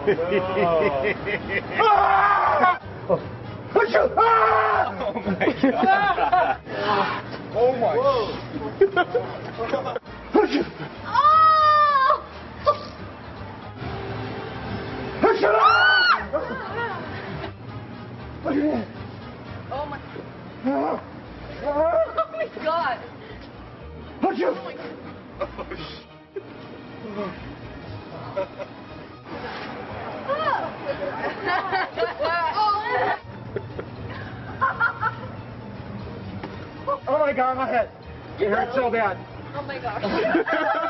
Oh my god. Oh my. Oh my god. Oh my god. Oh my god, my head. It hurts so bad. Oh my gosh.